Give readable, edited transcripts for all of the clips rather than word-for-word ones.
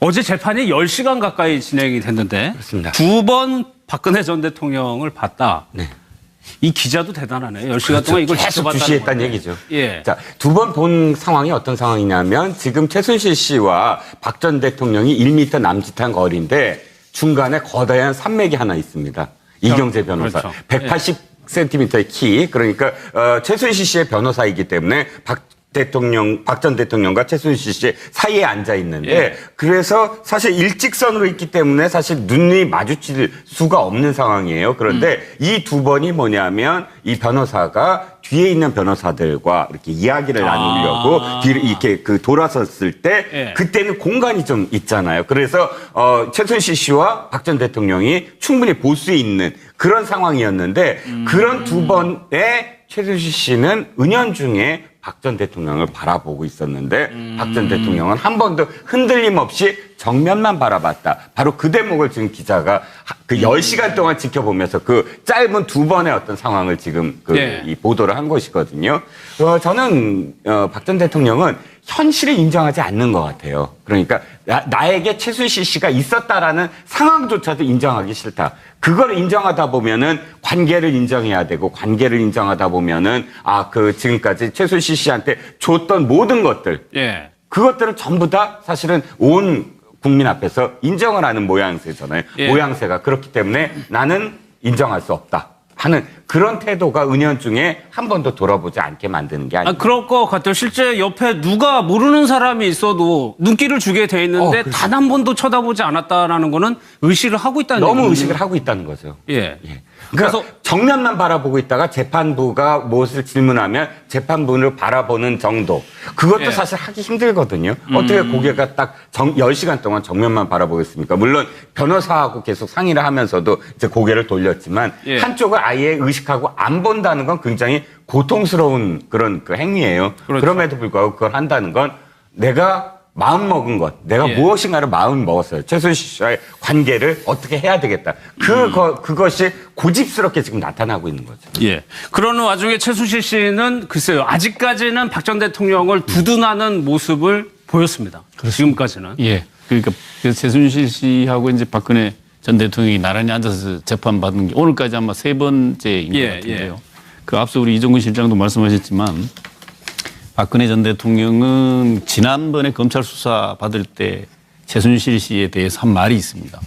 어제 재판이 10시간 가까이 진행이 됐는데 그렇습니다. 2번 박근혜 전 대통령을 봤다. 네. 이 기자도 대단하네요. 10시간 그렇죠. 동안 이걸 계속 지켜봤다는 주시했다는 건데. 얘기죠. 예. 자, 2번 본 상황이 어떤 상황이냐면 지금 최순실 씨와 박 전 대통령이 1m 남짓한 거리인데 중간에 거대한 산맥이 하나 있습니다. 이경재 변호사. 그렇죠. 180cm의 키. 그러니까 최순실 씨의 변호사이기 때문에 박 전 대통령과 최순실 씨 사이에 앉아 있는데 예. 그래서 사실 일직선으로 있기 때문에 사실 눈이 마주칠 수가 없는 상황이에요. 그런데 이 2번이 뭐냐면 이 변호사가 뒤에 있는 변호사들과 이렇게 이야기를 나누려고 뒤를 이렇게 돌아섰을 때 예. 그때는 공간이 좀 있잖아요. 그래서 최순실 씨와 박 전 대통령이 충분히 볼 수 있는 그런 상황이었는데 그런 2번에 최순실 씨는 은연중에 박 전 대통령을 바라보고 있었는데 박 전 대통령은 한 번도 흔들림 없이 정면만 바라봤다. 바로 그 대목을 지금 기자가 그 10시간 동안 지켜보면서 그 짧은 2번의 어떤 상황을 지금 네. 이 보도를 한 것이거든요. 저는 박 전 대통령은 현실을 인정하지 않는 것 같아요. 그러니까 나에게 최순실 씨가 있었다라는 상황조차도 인정하기 싫다. 그걸 인정하다 보면은 관계를 인정해야 되고 관계를 인정하다 보면은 지금까지 최순실 씨한테 줬던 모든 것들 예. 그것들은 전부 다 사실은 온 국민 앞에서 인정을 하는 모양새잖아요. 예. 모양새가 그렇기 때문에 나는 인정할 수 없다 하는 그런 태도가 은연중에 한 번도 돌아보지 않게 만드는 게 아니에요. 그럴 것 같아요. 실제 옆에 누가 모르는 사람이 있어도 눈길을 주게 돼 있는데 그렇죠. 단 한 번도 쳐다보지 않았다라는 거는 의식을 하고 있다는 너무 얘기군요. 의식을 하고 있다는 거죠. 예. 그래서 정면만 바라보고 있다가 재판부가 무엇을 질문하면 재판부를 바라보는 정도. 그것도 예. 사실 하기 힘들거든요. 어떻게 고개가 딱 10시간 동안 정면만 바라보겠습니까? 물론 변호사하고 계속 상의를 하면서도 이제 고개를 돌렸지만 예. 한쪽을 아예 의식하고 안 본다는 건 굉장히 고통스러운 그런 그 행위예요. 그렇죠. 그럼에도 불구하고 그걸 한다는 건 내가 마음 먹은 것, 내가 예. 무엇인가를 마음 먹었어요. 최순실 씨와의 관계를 어떻게 해야 되겠다. 그것이 고집스럽게 지금 나타나고 있는 거죠. 예. 그러는 와중에 최순실 씨는 글쎄요. 아직까지는 박 전 대통령을 두둔하는 모습을 보였습니다. 지금까지는. 예. 그러니까 최순실 씨하고 이제 박근혜 전 대통령이 나란히 앉아서 재판받은 게 오늘까지 아마 3번째인 것 같은데요. 그 앞서 우리 이종근 실장도 말씀하셨지만 박근혜 전 대통령은 지난번에 검찰 수사 받을 때 최순실 씨에 대해서 한 말이 있습니다.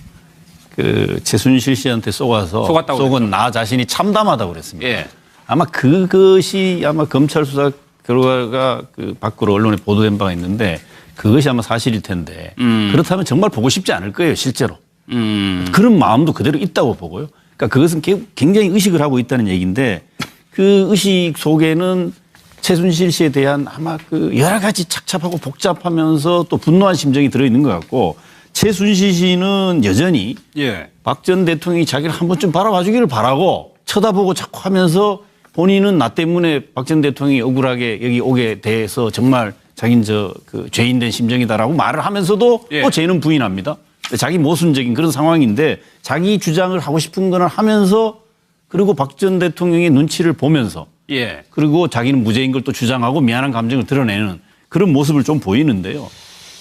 그 최순실 씨한테 속은 나 자신이 참담하다고 그랬습니다. 예. 아마 그것이 아마 검찰 수사 결과가 그 밖으로 언론에 보도된 바가 있는데 그것이 아마 사실일 텐데 그렇다면 정말 보고 싶지 않을 거예요, 실제로. 그런 마음도 그대로 있다고 보고요. 그러니까 그것은 굉장히 의식을 하고 있다는 얘기인데 그 의식 속에는 최순실 씨에 대한 아마 그 여러 가지 착잡하고 복잡하면서 또 분노한 심정이 들어있는 것 같고 최순실 씨는 여전히 예. 박 전 대통령이 자기를 한 번쯤 바라봐 주기를 바라고 쳐다보고 자꾸 하면서 본인은 나 때문에 박 전 대통령이 억울하게 여기 오게 돼서 정말 자기는 그 죄인된 심정이다라고 말을 하면서도 예. 또 죄는 부인합니다. 자기 모순적인 그런 상황인데 자기 주장을 하고 싶은 거는 하면서 그리고 박 전 대통령의 눈치를 보면서 예. 그리고 자기는 무죄인 걸 또 주장하고 미안한 감정을 드러내는 그런 모습을 좀 보이는데요.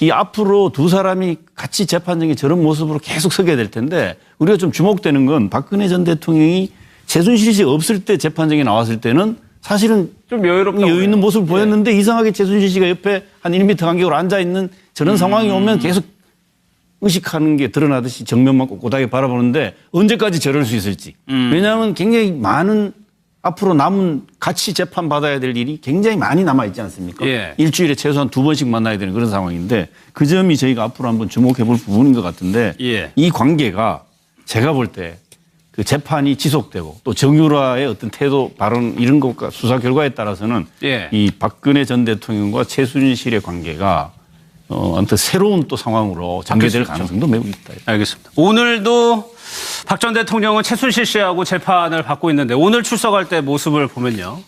이 앞으로 두 사람이 같이 재판정에 저런 모습으로 계속 서게 될 텐데 우리가 좀 주목되는 건 박근혜 전 대통령이 최순실 씨 없을 때 재판정에 나왔을 때는 사실은 좀 여유롭다고 여유 있는 모습을 보였는데 이상하게 최순실 씨가 옆에 한 1m 간격으로 앉아있는 저런 상황이 오면 계속 의식하는 게 드러나듯이 정면만 꼿꼿하게 바라보는데 언제까지 저럴 수 있을지. 왜냐하면 굉장히 많은 앞으로 남은 같이 재판받아야 될 일이 굉장히 많이 남아있지 않습니까? 예. 일주일에 최소한 2번씩 만나야 되는 그런 상황인데 그 점이 저희가 앞으로 한번 주목해 볼 부분인 것 같은데 예. 이 관계가 제가 볼 때 그 재판이 지속되고 또 정유라의 어떤 태도 발언 이런 것과 수사 결과에 따라서는 예. 이 박근혜 전 대통령과 최순실의 관계가 아무튼 새로운 또 상황으로 전개될 가능성도 매우 있다. 알겠습니다. 오늘도 박 전 대통령은 최순실 씨하고 재판을 받고 있는데 오늘 출석할 때 모습을 보면요.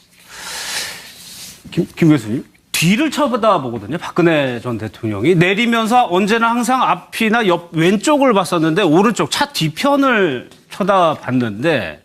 김 교수님. 뒤를 쳐다보거든요. 박근혜 전 대통령이. 내리면서 언제나 항상 앞이나 옆 왼쪽을 봤었는데 오른쪽 차 뒤편을 쳐다봤는데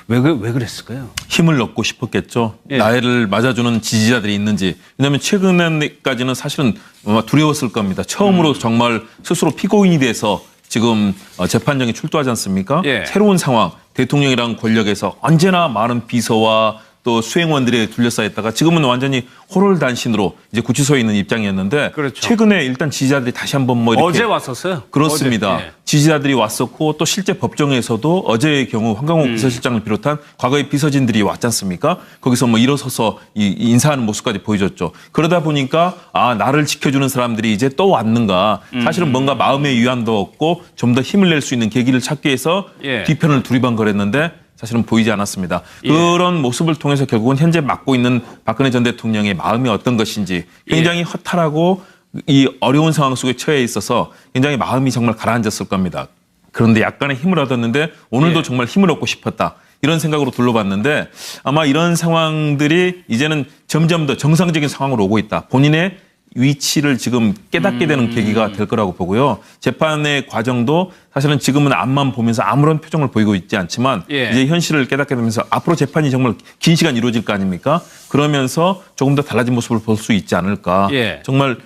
왜 그랬을까요? 힘을 얻고 싶었겠죠. 예. 나이를 맞아주는 지지자들이 있는지. 왜냐하면 최근에까지는 사실은 아마 두려웠을 겁니다. 처음으로 정말 스스로 피고인이 돼서 지금 재판정에 출두하지 않습니까? 예. 새로운 상황, 대통령이랑 권력에서 언제나 많은 비서와 또 수행원들에 둘러싸였다가 지금은 완전히 호롤단신으로 이제 구치소에 있는 입장이었는데 그렇죠. 최근에 일단 지지자들이 다시 한번 뭐 이렇게 어제 왔었어요. 그렇습니다. 어제, 예. 지지자들이 왔었고 또 실제 법정에서도 어제의 경우 황강호 비서실장을 비롯한 과거의 비서진들이 왔지 않습니까? 거기서 뭐 일어서서 인사하는 모습까지 보여줬죠. 그러다 보니까 아 나를 지켜주는 사람들이 이제 또 왔는가. 사실은 뭔가 마음의 위안도 얻고 좀 더 힘을 낼 수 있는 계기를 찾기 위해서 예. 뒤편을 두리번거렸는데 사실은 보이지 않았습니다. 그런 모습을 통해서 결국은 현재 맡고 있는 박근혜 전 대통령의 마음이 어떤 것인지 굉장히 허탈하고 이 어려운 상황 속에 처해 있어서 굉장히 마음이 정말 가라앉았을 겁니다. 그런데 약간의 힘을 얻었는데 오늘도 예. 정말 힘을 얻고 싶었다. 이런 생각으로 둘러봤는데 아마 이런 상황들이 이제는 점점 더 정상적인 상황으로 오고 있다. 본인의 위치를 지금 깨닫게 되는 계기가 될 거라고 보고요. 재판의 과정도 사실은 지금은 앞만 보면서 아무런 표정을 보이고 있지 않지만 예. 이제 현실을 깨닫게 되면서 앞으로 재판이 정말 긴 시간 이루어질 거 아닙니까? 그러면서 조금 더 달라진 모습을 볼 수 있지 않을까. 예. 정말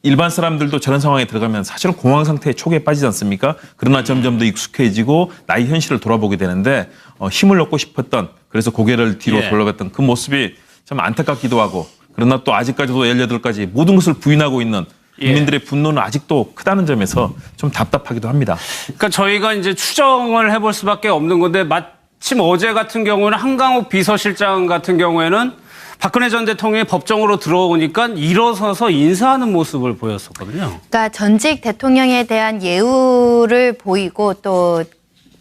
일반 사람들도 저런 상황에 들어가면 사실은 공황 상태에 초기에 빠지지 않습니까? 그러나 점점 더 익숙해지고 나의 현실을 돌아보게 되는데 힘을 얻고 싶었던 그래서 고개를 뒤로 예. 돌려봤던 그 모습이 참 안타깝기도 하고 그러나 또 아직까지도 18가지 모든 것을 부인하고 있는 국민들의 분노는 아직도 크다는 점에서 좀 답답하기도 합니다. 그러니까 저희가 이제 추정을 해볼 수밖에 없는 건데 마침 어제 같은 경우는 한강욱 비서실장 같은 경우에는 박근혜 전 대통령이 법정으로 들어오니까 일어서서 인사하는 모습을 보였었거든요. 그러니까 전직 대통령에 대한 예우를 보이고 또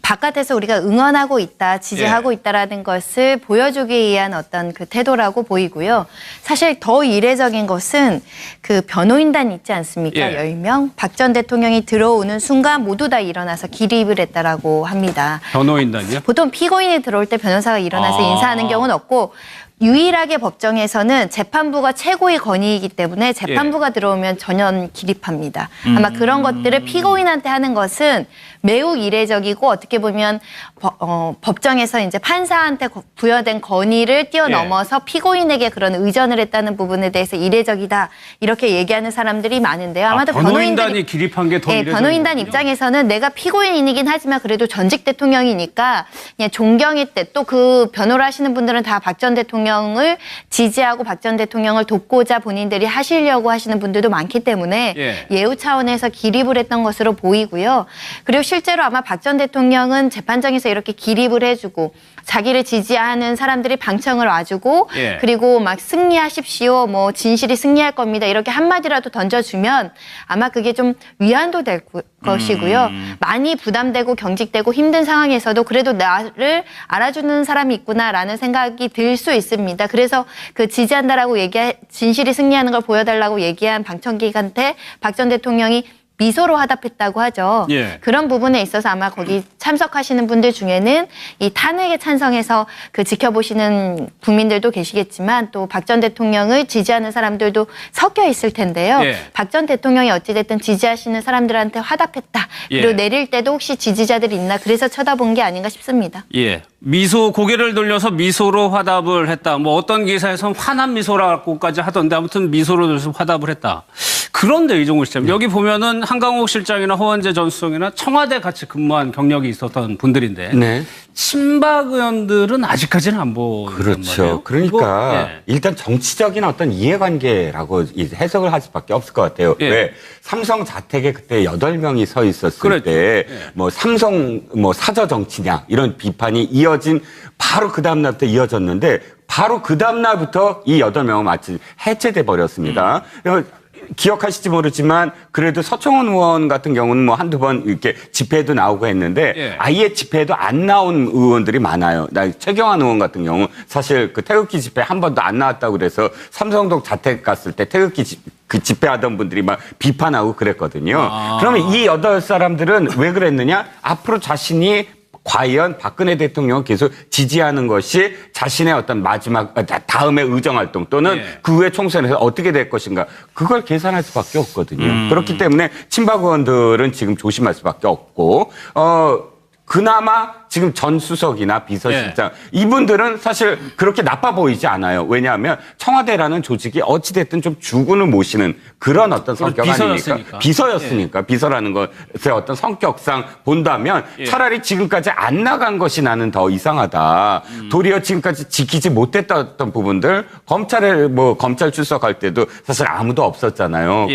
바깥에서 우리가 응원하고 있다, 지지하고 있다라는 것을 보여주기 위한 어떤 그 태도라고 보이고요. 사실 더 이례적인 것은 그 변호인단 있지 않습니까? 예. 10명. 박 전 대통령이 들어오는 순간 모두 다 일어나서 기립을 했다라고 합니다. 변호인단이요? 보통 피고인이 들어올 때 변호사가 일어나서 인사하는 경우는 없고 유일하게 법정에서는 재판부가 최고의 권위이기 때문에 재판부가 들어오면 전혀 기립합니다. 아마 그런 것들을 피고인한테 하는 것은 매우 이례적이고 어떻게 보면 법정에서 이제 판사한테 부여된 권위를 뛰어넘어서 피고인에게 그런 의전을 했다는 부분에 대해서 이례적이다 이렇게 얘기하는 사람들이 많은데요. 아마도 변호인단이 기립한 게 더 이례적이군요. 변호인단 입장에서는 내가 피고인이긴 하지만 그래도 전직 대통령이니까 그냥 존경의 때 또 그 변호를 하시는 분들은 다 박 전 대통령을 지지하고 박 전 대통령을 돕고자 본인들이 하시려고 하시는 분들도 많기 때문에 예우 차원에서 기립을 했던 것으로 보이고요. 그리고 실제로 아마 박 전 대통령은 재판장에서 이렇게 기립을 해주고 자기를 지지하는 사람들이 방청을 와주고 그리고 막 승리하십시오. 뭐 진실이 승리할 겁니다. 이렇게 한마디라도 던져주면 아마 그게 좀 위안도 될 것이고요. 많이 부담되고 경직되고 힘든 상황에서도 그래도 나를 알아주는 사람이 있구나라는 생각이 들 수 있습니다. 그래서 그 지지한다라고 진실이 승리하는 걸 보여달라고 얘기한 방청객한테 박 전 대통령이 미소로 화답했다고 하죠. 그런 부분에 있어서 아마 거기 참석하시는 분들 중에는 이 탄핵에 찬성해서 그 지켜보시는 국민들도 계시겠지만 또 박 전 대통령을 지지하는 사람들도 섞여 있을 텐데요. 박 전 대통령이 어찌됐든 지지하시는 사람들한테 화답했다. 그리고 내릴 때도 혹시 지지자들이 있나 그래서 쳐다본 게 아닌가 싶습니다. 미소 고개를 돌려서 미소로 화답을 했다. 뭐 어떤 기사에서는 환한 미소라고까지 하던데 아무튼 미소로 돌려서 화답을 했다. 그런데 이종우 실장님 여기 보면은 한강욱 실장이나 허원재 전 수석이나 청와대 같이 근무한 경력이 있었던 분들인데 친박 의원들은 아직까지는 안 보이는 그렇죠. 말이에요. 그러니까 일단 정치적인 어떤 이해관계라고 해석을 할 수밖에 없을 것 같아요. 왜 삼성 자택에 그때 8명이 서 있었을 때 뭐 삼성 뭐 사저 정치냐 이런 비판이 이어진 바로 그 다음 날부터 이어졌는데 바로 그 다음 날부터 이 8명은 마치 해체돼 버렸습니다. 기억하실지 모르지만 그래도 서청원 의원 같은 경우는 뭐 한두 번 이렇게 집회도 나오고 했는데 아예 집회도 안 나온 의원들이 많아요. 나 최경환 의원 같은 경우 사실 그 태극기 집회 한 번도 안 나왔다고 그래서 삼성동 자택 갔을 때 태극기 그 집회하던 분들이 막 비판하고 그랬거든요. 그러면 이 8사람들은 왜 그랬느냐? 앞으로 자신이 과연 박근혜 대통령을 계속 지지하는 것이 자신의 어떤 마지막 다음의 의정활동 또는 그 후에 총선에서 어떻게 될 것인가 그걸 계산할 수밖에 없거든요. 그렇기 때문에 친박 의원들은 지금 조심할 수밖에 없고 그나마 지금 전 수석이나 비서실장 이분들은 사실 그렇게 나빠 보이지 않아요. 왜냐하면 청와대라는 조직이 어찌됐든 좀 주군을 모시는 그런 어떤 성격 아닙니까? 비서였으니까. 비서라는 것의 어떤 성격상 본다면 차라리 지금까지 안 나간 것이 나는 더 이상하다. 도리어 지금까지 지키지 못했던 부분들 검찰 출석할 때도 사실 아무도 없었잖아요.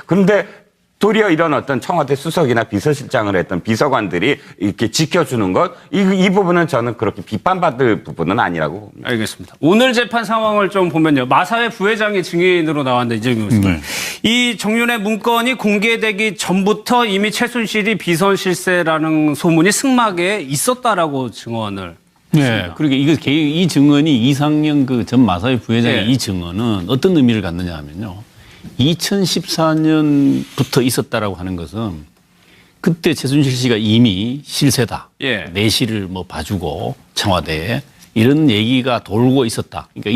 근데 도리어 이런 어떤 청와대 수석이나 비서실장을 했던 비서관들이 이렇게 지켜주는 것, 이 부분은 저는 그렇게 비판받을 부분은 아니라고 봅니다. 알겠습니다. 오늘 재판 상황을 좀 보면요. 마사회 부회장이 증인으로 나왔는데 이재용 교수님. 이 정윤회 문건이 공개되기 전부터 이미 최순실이 비선 실세라는 소문이 승막에 있었다라고 증언을 네. 그러니까 이 증언이 이상영 그 전 마사회 부회장의 이 증언은 어떤 의미를 갖느냐 하면요. 2014년부터 있었다라고 하는 것은 그때 최순실 씨가 이미 실세다. 내실을 뭐 봐주고 청와대에 이런 얘기가 돌고 있었다. 그러니까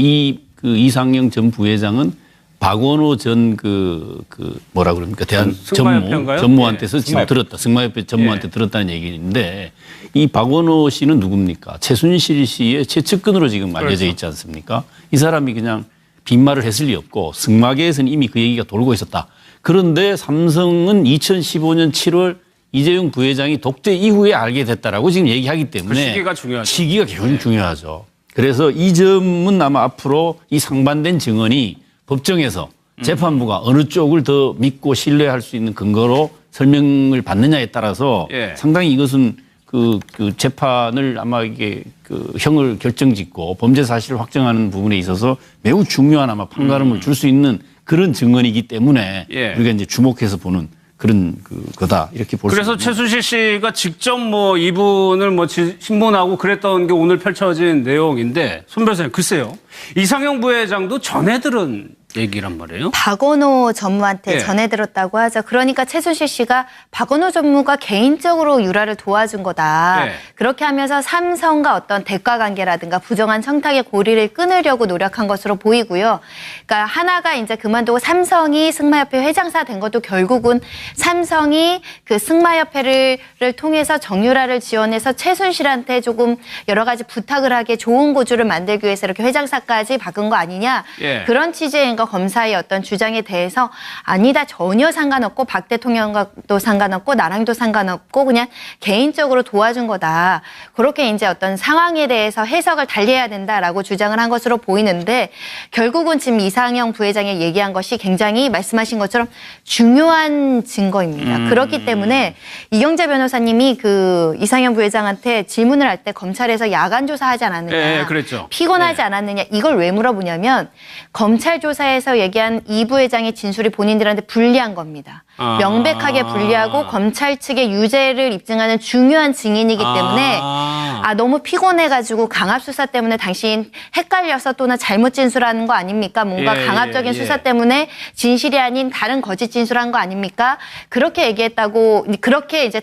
그 이상영 전 부회장은 박원호 전 뭐라 그럽니까? 대한 전무한테서 지금 들었다. 승마협회 전무한테 들었다는 얘기인데 이 박원호 씨는 누굽니까? 최순실 씨의 최측근으로 지금 알려져 있지 않습니까? 이 사람이 그냥 빈말을 했을 리 없고 승마계에서는 이미 그 얘기가 돌고 있었다. 그런데 삼성은 2015년 7월 이재용 부회장이 독재 이후에 알게 됐다라고 지금 얘기하기 때문에 그 시기가 중요하죠. 시기가 굉장히 중요하죠. 그래서 이 점은 아마 앞으로 이 상반된 증언이 법정에서 재판부가 어느 쪽을 더 믿고 신뢰할 수 있는 근거로 설명을 받느냐에 따라서 상당히 이것은 그 재판을 아마 이게 그 형을 결정짓고 범죄 사실을 확정하는 부분에 있어서 매우 중요한 아마 판가름을 줄 수 있는 그런 증언이기 때문에 우리가 이제 주목해서 보는 그런 거다 이렇게 볼 수 있습니다. 그래서 최순실 씨가 직접 뭐 이분을 뭐 신문하고 그랬던 게 오늘 펼쳐진 내용인데 손 변호사님 글쎄요. 이상영 부회장도 전해 들은 얘기란 말이에요. 박원호 전무한테 전해 들었다고 하죠. 그러니까 최순실 씨가 박원호 전무가 개인적으로 유라를 도와준 거다. 그렇게 하면서 삼성과 어떤 대가 관계라든가 부정한 청탁의 고리를 끊으려고 노력한 것으로 보이고요. 그러니까 하나가 이제 그만두고 삼성이 승마협회 회장사 된 것도 결국은 삼성이 그 승마협회를 통해서 정유라를 지원해서 최순실한테 조금 여러 가지 부탁을 하게 좋은 고주를 만들기 위해서 이렇게 회장사까지 바꾼 거 아니냐. 그런 취지인 검사의 어떤 주장에 대해서 아니다 전혀 상관없고 박 대통령과도 상관없고 나랑도 상관없고 그냥 개인적으로 도와준 거다. 그렇게 이제 어떤 상황에 대해서 해석을 달리해야 된다라고 주장을 한 것으로 보이는데 결국은 지금 이상영 부회장이 얘기한 것이 굉장히 말씀하신 것처럼 중요한 증거입니다. 그렇기 때문에 이경재 변호사님이 그 이상영 부회장한테 질문을 할 때 검찰에서 야간 조사하지 않았느냐. 그랬죠. 피곤하지 않았느냐. 이걸 왜 물어보냐면 검찰 조사에서 얘기한 이 부회장의 진술이 본인들한테 불리한 겁니다. 명백하게 불리하고 검찰 측의 유죄를 입증하는 중요한 증인이기 때문에 너무 피곤해가지고 강압수사 때문에 당신 헷갈려서 또는 잘못 진술하는 거 아닙니까? 뭔가 강압적인 수사 때문에 진실이 아닌 다른 거짓 진술한 거 아닙니까? 그렇게 얘기했다고 그렇게 이제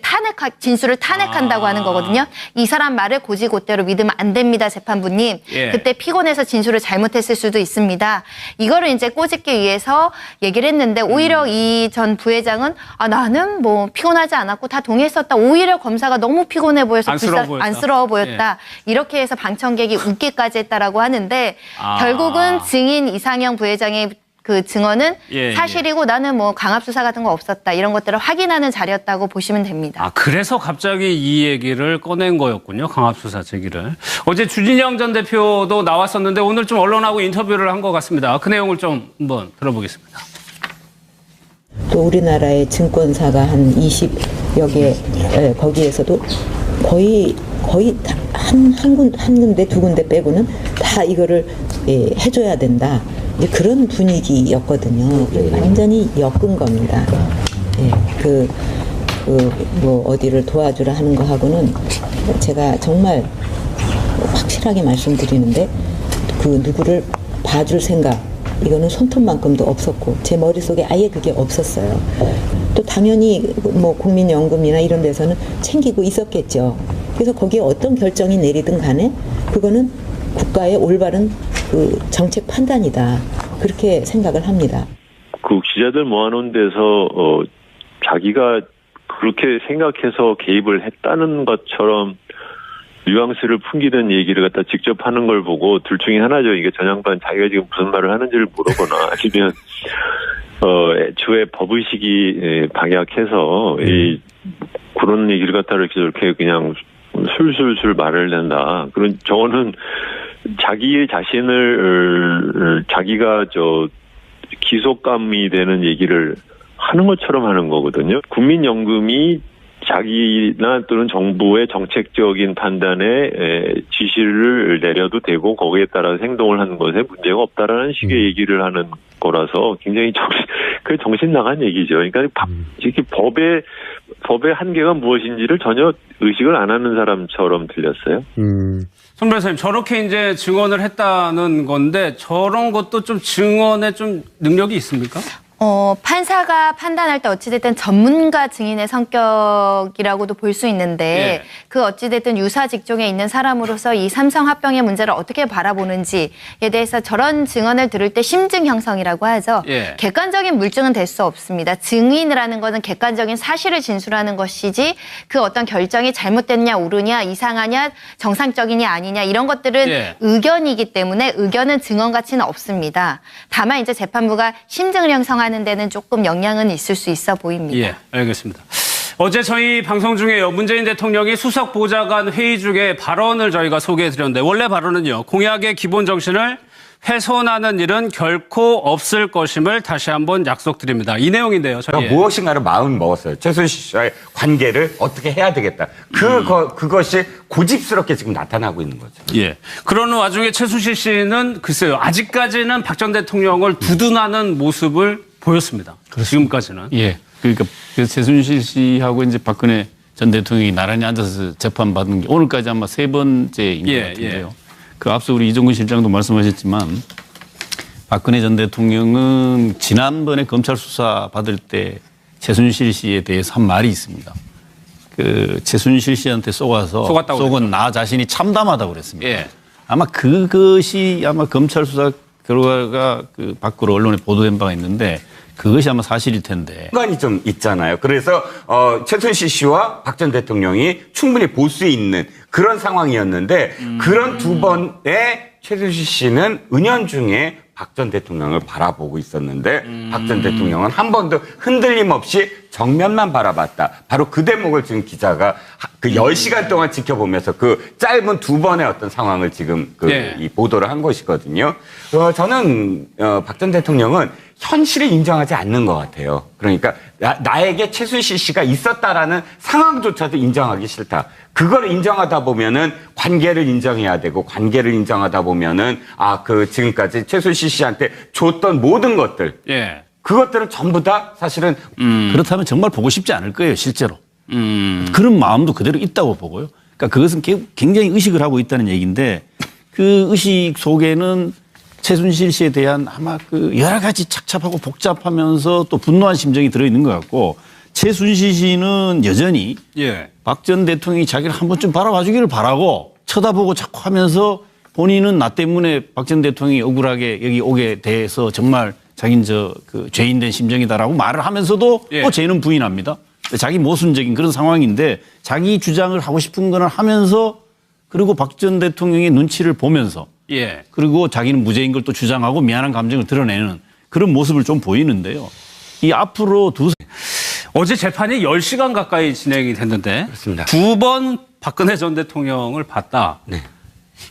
진술을 탄핵한다고 하는 거거든요. 이 사람 말을 고지고대로 믿으면 안 됩니다, 재판부님. 그때 피곤해서 진술을 잘못했을 수도 있습니다. 이거를 이제 꼬집기 위해서 얘기를 했는데 오히려 이 전 부회장은 나는 뭐 피곤하지 않았고 다 동의했었다. 오히려 검사가 너무 피곤해 보여서 안쓰러워 보였다. 이렇게 해서 방청객이 웃기까지 했다라고 하는데 결국은 증인 이상영 부회장의 그 증언은 사실이고 나는 뭐 강압수사 같은 거 없었다. 이런 것들을 확인하는 자리였다고 보시면 됩니다. 그래서 갑자기 이 얘기를 꺼낸 거였군요. 강압수사 제기를. 어제 주진영 전 대표도 나왔었는데 오늘 좀 언론하고 인터뷰를 한 것 같습니다. 그 내용을 좀 한번 들어보겠습니다. 또 우리나라의 증권사가 한 20여 개 거기에서도 거의 한 군데 두 군데 빼고는 다 이거를 해줘야 된다. 이제 그런 분위기였거든요. 완전히 엮은 겁니다. 뭐 어디를 도와주라 하는 거하고는 제가 정말 확실하게 말씀드리는데 그 누구를 봐줄 생각 이거는 손톱만큼도 없었고 제 머릿속에 아예 그게 없었어요. 또 당연히 뭐 국민연금이나 이런 데서는 챙기고 있었겠죠. 그래서 거기에 어떤 결정이 내리든 간에 그거는 국가의 올바른 그 정책 판단이다. 그렇게 생각을 합니다. 그 기자들 모아놓은 데서 자기가 그렇게 생각해서 개입을 했다는 것처럼 뉘앙스를 풍기는 얘기를 갖다 직접 하는 걸 보고 둘 중에 하나죠. 이게 전양반 자기가 지금 무슨 말을 하는지를 모르거나 아니면 애초에 법의식이 박약해서 이 그런 얘기를 갖다 이렇게 저렇게 그냥 술술술 말을 낸다. 그런 저거는 자기 자신을 자기가 기속감이 되는 얘기를 하는 것처럼 하는 거거든요. 국민연금이 자기나 또는 정부의 정책적인 판단에 지시를 내려도 되고 거기에 따라서 행동을 하는 것에 문제가 없다라는 식의 얘기를 하는 거라서 굉장히 정신 나간 얘기죠. 그러니까 이렇게 법의 한계가 무엇인지를 전혀 의식을 안 하는 사람처럼 들렸어요. 손 변호사님, 저렇게 이제 증언을 했다는 건데 저런 것도 좀 증언에 좀 능력이 있습니까? 판사가 판단할 때 어찌됐든 전문가 증인의 성격이라고도 볼 수 있는데 그 어찌됐든 유사 직종에 있는 사람으로서 이 삼성합병의 문제를 어떻게 바라보는지에 대해서 저런 증언을 들을 때 심증 형성이라고 하죠. 객관적인 물증은 될 수 없습니다. 증인이라는 것은 객관적인 사실을 진술하는 것이지 그 어떤 결정이 잘못됐냐 옳으냐 이상하냐 정상적이냐 아니냐 이런 것들은 의견이기 때문에 의견은 증언 가치는 없습니다. 다만 이제 재판부가 심증을 형성하는 데는 조금 영향은 있을 수 있어 보입니다. 예, 알겠습니다. 어제 저희 방송 중에요. 문재인 대통령이 수석 보좌관 회의 중에 발언을 저희가 소개해드렸는데 원래 발언은요. 공약의 기본 정신을 훼손하는 일은 결코 없을 것임을 다시 한번 약속드립니다. 이 내용인데요. 무엇인가를 마음 먹었어요. 최순실 씨와의 관계를 어떻게 해야 되겠다. 그것이 고집스럽게 지금 나타나고 있는 거죠. 예. 그러는 와중에 최순실 씨는 글쎄요. 아직까지는 박 전 대통령을 두둔하는 모습을 보였습니다. 지금까지는. 예. 그러니까 최순실 씨하고 이제 박근혜 전 대통령이 나란히 앉아서 재판받은 게 오늘까지 아마 3번째인 것 같은데요. 그 앞서 우리 이종근 실장도 말씀하셨지만 박근혜 전 대통령은 지난번에 검찰 수사 받을 때 최순실 씨에 대해서 한 말이 있습니다. 그 최순실 씨한테 속은 나 자신이 참담하다고 그랬습니다. 아마 그것이 아마 검찰 수사 결과가 그 밖으로 언론에 보도된 바가 있는데 그것이 아마 사실일 텐데. 상관이 좀 있잖아요. 그래서 최순실 씨와 박 전 대통령이 충분히 볼 수 있는 그런 상황이었는데 그런 두 번의 최순실 씨는 은연중에 박 전 대통령을 바라보고 있었는데 박 전 대통령은 한 번도 흔들림 없이 정면만 바라봤다. 바로 그 대목을 지금 기자가 그 10시간 동안 지켜보면서 그 짧은 두 번의 어떤 상황을 지금 이 보도를 한 것이거든요. 저는 박 전 대통령은 현실을 인정하지 않는 것 같아요. 그러니까 나에게 최순실 씨가 있었다라는 상황조차도 인정하기 싫다. 그걸 인정하다 보면은 관계를 인정해야 되고 관계를 인정하다 보면은 지금까지 최순실 씨한테 줬던 모든 것들. 그것들은 전부 다 사실은 그렇다면 정말 보고 싶지 않을 거예요, 실제로. 그런 마음도 그대로 있다고 보고요. 그러니까 그것은 굉장히 의식을 하고 있다는 얘기인데 그 의식 속에는 최순실 씨에 대한 아마 그 여러 가지 착잡하고 복잡하면서 또 분노한 심정이 들어있는 것 같고 최순실 씨는 여전히 박 전 대통령이 자기를 한 번쯤 바라봐 주기를 바라고 쳐다보고 자꾸 하면서 본인은 나 때문에 박 전 대통령이 억울하게 여기 오게 돼서 정말 자기는 그 죄인된 심정이다라고 말을 하면서도 또 죄는 부인합니다. 자기 모순적인 그런 상황인데 자기 주장을 하고 싶은 거는 하면서 그리고 박 전 대통령의 눈치를 보면서 그리고 자기는 무죄인 걸 또 주장하고 미안한 감정을 드러내는 그런 모습을 좀 보이는데요. 이 앞으로 어제 재판이 10시간 가까이 진행이 됐는데 그렇습니다. 2번 박근혜 전 대통령을 봤다.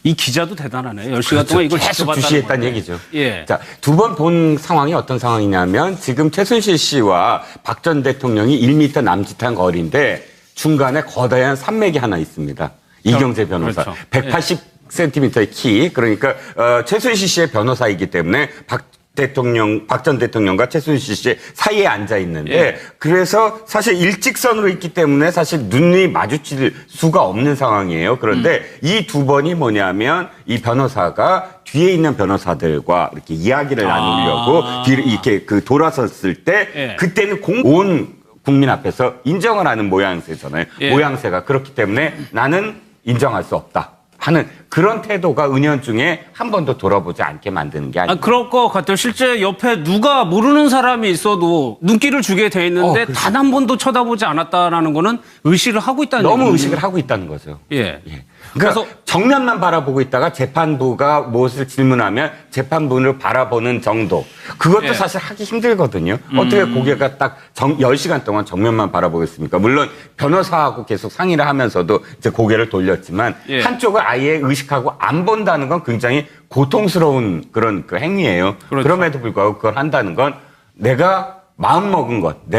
이 기자도 대단하네요. 10시간 동안 이걸 계속 주시했다는 얘기죠. 예. 자, 두 번 본 상황이 어떤 상황이냐면 지금 최순실 씨와 박 전 대통령이 1m 남짓한 거리인데 중간에 거대한 산맥이 하나 있습니다. 이경재 변호사. 그렇죠. 180cm의 키. 그러니까 최순실 씨의 변호사이기 때문에 박 전 대통령과 최순실 씨 사이에 앉아 있는데 예. 그래서 사실 일직선으로 있기 때문에 사실 눈이 마주칠 수가 없는 상황이에요. 그런데 이 두 번이 뭐냐면 이 변호사가 뒤에 있는 변호사들과 이렇게 이야기를 나누려고 이렇게 그 돌아섰을 때 예. 그때는 온 국민 앞에서 인정을 하는 모양새잖아요. 예. 모양새가 그렇기 때문에 나는 인정할 수 없다. 하는 그런 태도가 은연중에 한 번도 돌아보지 않게 만드는 게 아니에요. 그럴 것 같아요. 실제 옆에 누가 모르는 사람이 있어도 눈길을 주게 돼 있는데 그렇죠. 단 한 번도 쳐다보지 않았다라는 거는 의식을 하고 있다는 너무 얘기거든요. 의식을 하고 있다는 거죠. 예. 그래서 그래서 정면만 바라보고 있다가 재판부가 무엇을 질문하면 재판부를 바라보는 정도. 그것도 예. 사실 하기 힘들거든요. 어떻게 고개가 딱 10시간 동안 정면만 바라보겠습니까? 물론 변호사하고 계속 상의를 하면서도 이제 고개를 돌렸지만 예. 한쪽을 아예 의식하고 안 본다는 건 굉장히 고통스러운 그런 그 행위예요. 그렇죠. 그럼에도 불구하고 그걸 한다는 건 내가 마음 먹은 것,